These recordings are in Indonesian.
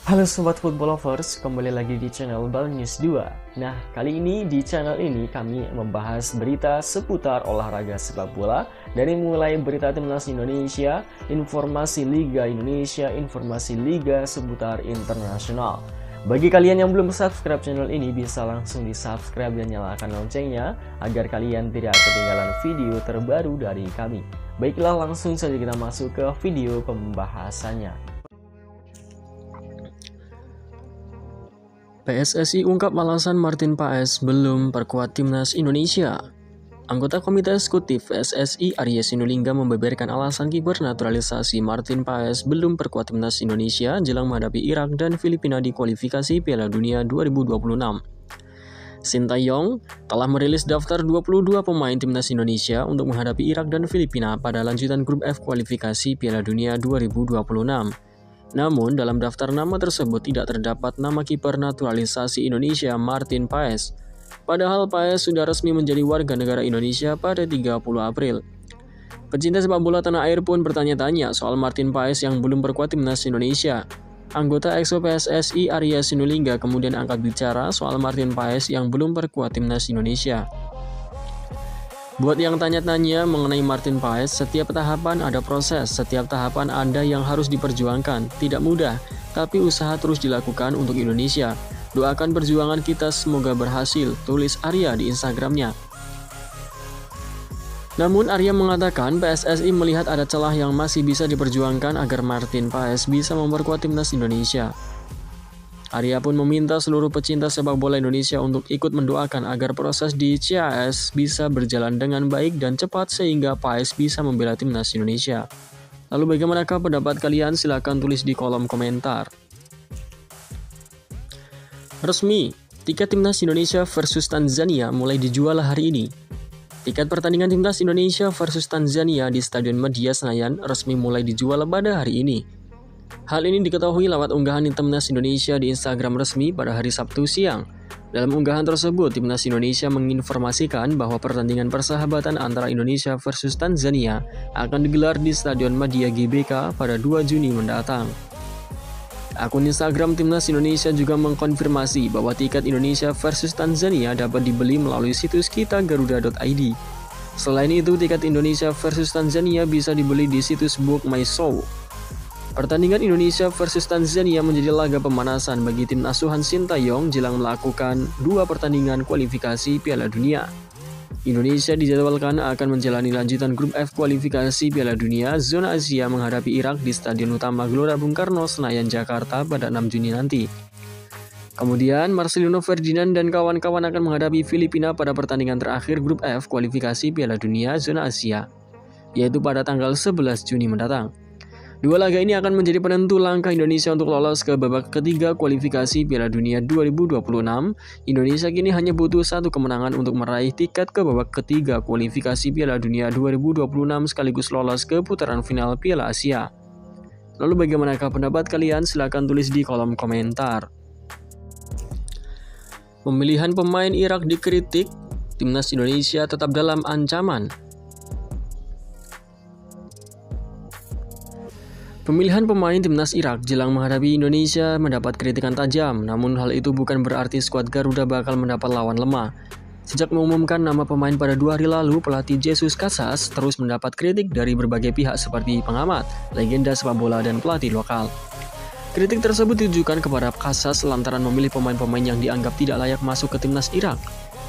Halo Sobat Football Lovers, kembali lagi di channel Bal News 2. Nah, kali ini di channel ini kami membahas berita seputar olahraga sepak bola. Dari mulai berita timnas Indonesia, informasi Liga Indonesia, informasi Liga seputar internasional. Bagi kalian yang belum subscribe channel ini, bisa langsung di subscribe dan nyalakan loncengnya agar kalian tidak ketinggalan video terbaru dari kami. Baiklah, langsung saja kita masuk ke video pembahasannya. PSSI ungkap alasan Martin Paes belum perkuat timnas Indonesia. Anggota Komite Eksekutif PSSI Arya Sinulinga membeberkan alasan kiper naturalisasi Martin Paes belum perkuat timnas Indonesia jelang menghadapi Irak dan Filipina di kualifikasi Piala Dunia 2026. Sintayong telah merilis daftar 22 pemain timnas Indonesia untuk menghadapi Irak dan Filipina pada lanjutan grup F kualifikasi Piala Dunia 2026. Namun, dalam daftar nama tersebut tidak terdapat nama kiper naturalisasi Indonesia Martin Paes. Padahal Paes sudah resmi menjadi warga negara Indonesia pada 30 April. Pecinta sepak bola tanah air pun bertanya-tanya soal Martin Paes yang belum perkuat timnas Indonesia. Anggota EXO PSSI Arya Sinulinga kemudian angkat bicara soal Martin Paes yang belum perkuat timnas Indonesia. Buat yang tanya-tanya mengenai Martin Paes, setiap tahapan ada proses, setiap tahapan ada yang harus diperjuangkan. Tidak mudah, tapi usaha terus dilakukan untuk Indonesia. Doakan perjuangan kita semoga berhasil, tulis Arya di Instagramnya. Namun Arya mengatakan PSSI melihat ada celah yang masih bisa diperjuangkan agar Martin Paes bisa memperkuat timnas Indonesia. Arya pun meminta seluruh pecinta sepak bola Indonesia untuk ikut mendoakan agar proses di CAS bisa berjalan dengan baik dan cepat sehingga Paes bisa membela timnas Indonesia. Lalu bagaimanakah pendapat kalian? Silahkan tulis di kolom komentar. Resmi, tiket timnas Indonesia versus Tanzania mulai dijual hari ini. Tiket pertandingan timnas Indonesia versus Tanzania di Stadion Madia Senayan resmi mulai dijual pada hari ini. Hal ini diketahui lewat unggahan Timnas Indonesia di Instagram resmi pada hari Sabtu siang. Dalam unggahan tersebut, Timnas Indonesia menginformasikan bahwa pertandingan persahabatan antara Indonesia versus Tanzania akan digelar di Stadion Madia GBK pada 2 Juni mendatang. Akun Instagram Timnas Indonesia juga mengkonfirmasi bahwa tiket Indonesia versus Tanzania dapat dibeli melalui situs kitagaruda.id. Selain itu, tiket Indonesia versus Tanzania bisa dibeli di situs Book My Show. Pertandingan Indonesia versus Tanzania menjadi laga pemanasan bagi tim asuhan Sintayong jelang melakukan 2 pertandingan kualifikasi Piala Dunia. Indonesia dijadwalkan akan menjalani lanjutan grup F kualifikasi Piala Dunia zona Asia menghadapi Irak di Stadion Utama Gelora Bung Karno, Senayan, Jakarta pada 6 Juni nanti. Kemudian Marcelino Ferdinand dan kawan-kawan akan menghadapi Filipina pada pertandingan terakhir grup F kualifikasi Piala Dunia zona Asia, yaitu pada tanggal 11 Juni mendatang. Dua laga ini akan menjadi penentu langkah Indonesia untuk lolos ke babak ketiga kualifikasi Piala Dunia 2026. Indonesia kini hanya butuh 1 kemenangan untuk meraih tiket ke babak ketiga kualifikasi Piala Dunia 2026 sekaligus lolos ke putaran final Piala Asia. Lalu bagaimanakah pendapat kalian? Silahkan tulis di kolom komentar. Pemilihan pemain Irak dikritik, timnas Indonesia tetap dalam ancaman. Pemilihan pemain timnas Irak jelang menghadapi Indonesia mendapat kritikan tajam, namun hal itu bukan berarti skuad Garuda bakal mendapat lawan lemah. Sejak mengumumkan nama pemain pada 2 hari lalu, pelatih Jesus Casas terus mendapat kritik dari berbagai pihak seperti pengamat, legenda sepak bola, dan pelatih lokal. Kritik tersebut ditujukan kepada Casas lantaran memilih pemain-pemain yang dianggap tidak layak masuk ke timnas Irak.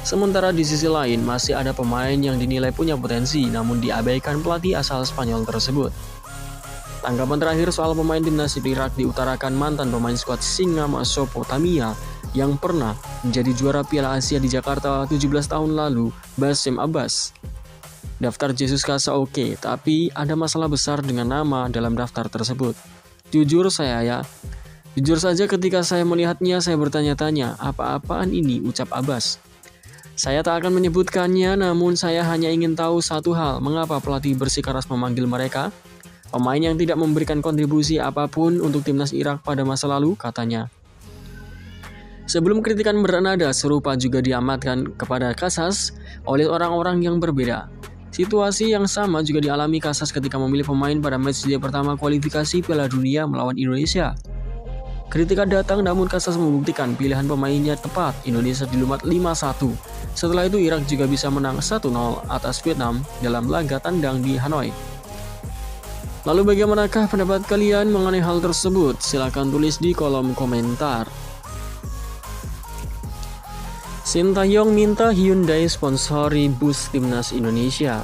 Sementara di sisi lain, masih ada pemain yang dinilai punya potensi, namun diabaikan pelatih asal Spanyol tersebut. Tanggapan terakhir soal pemain timnas Irak diutarakan mantan pemain skuad Singa Mesopotamia yang pernah menjadi juara Piala Asia di Jakarta 17 tahun lalu, Bassem Abbas. Daftar Jesus Casa oke, tapi ada masalah besar dengan nama dalam daftar tersebut. Jujur saja ketika saya melihatnya saya bertanya-tanya, apa-apaan ini, ucap Abbas. Saya tak akan menyebutkannya, namun saya hanya ingin tahu satu hal, mengapa pelatih bersikeras memanggil mereka? Pemain yang tidak memberikan kontribusi apapun untuk timnas Irak pada masa lalu, katanya. Sebelum kritikan bernada serupa juga diamatkan kepada Casas oleh orang-orang yang berbeda. Situasi yang sama juga dialami Casas ketika memilih pemain pada matchday pertama kualifikasi Piala Dunia melawan Indonesia. Kritika datang namun Casas membuktikan pilihan pemainnya tepat. Indonesia dilumat 5-1. Setelah itu Irak juga bisa menang 1-0 atas Vietnam dalam laga tandang di Hanoi. Lalu bagaimanakah pendapat kalian mengenai hal tersebut? Silahkan tulis di kolom komentar. Sintayong minta Hyundai sponsori bus timnas Indonesia.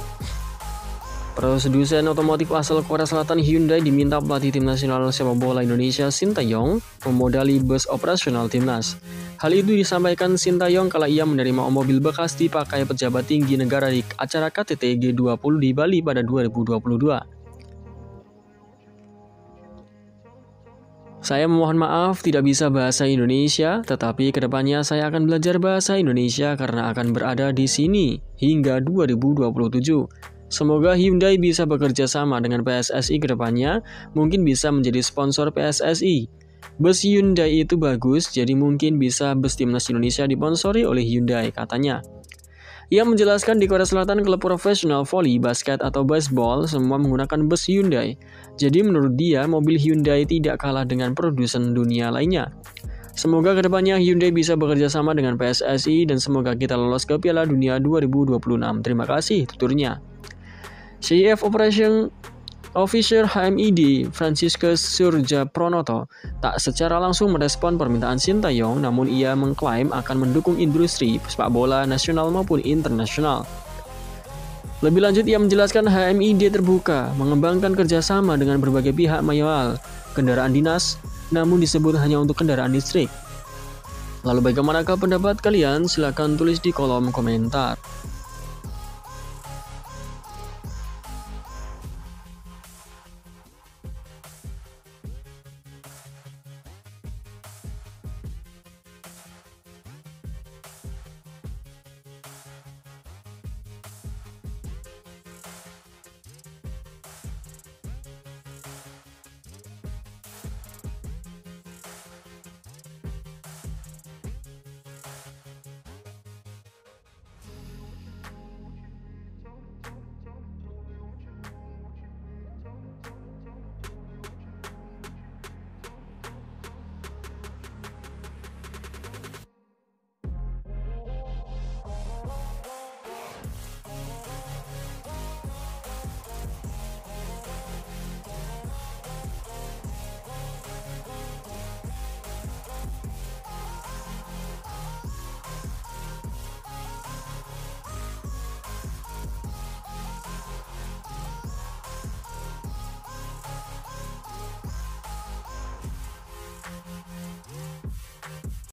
Produsen otomotif asal Korea Selatan Hyundai diminta pelatih tim nasional sepak bola Indonesia Sintayong memodali bus operasional timnas. Hal itu disampaikan Sintayong kala ia menerima mobil bekas dipakai pejabat tinggi negara di acara KTT G20 di Bali pada 2022. Saya memohon maaf tidak bisa bahasa Indonesia, tetapi kedepannya saya akan belajar bahasa Indonesia karena akan berada di sini hingga 2027. Semoga Hyundai bisa bekerja sama dengan PSSI ke depannya, mungkin bisa menjadi sponsor PSSI. Bus Hyundai itu bagus, jadi mungkin bisa bus timnas Indonesia disponsori oleh Hyundai, katanya. Ia menjelaskan di Korea Selatan klub profesional voli, basket, atau baseball semua menggunakan bus Hyundai. Jadi menurut dia, mobil Hyundai tidak kalah dengan produsen dunia lainnya. Semoga kedepannya Hyundai bisa bekerja sama dengan PSSI dan semoga kita lolos ke Piala Dunia 2026. Terima kasih, tuturnya. Chief Operation Officer HMID Franciscus Surjapronoto tak secara langsung merespon permintaan Sintayong, namun ia mengklaim akan mendukung industri sepak bola nasional maupun internasional. Lebih lanjut, ia menjelaskan HMID terbuka mengembangkan kerjasama dengan berbagai pihak manual kendaraan dinas, namun disebut hanya untuk kendaraan listrik. Lalu bagaimanakah pendapat kalian? Silahkan tulis di kolom komentar.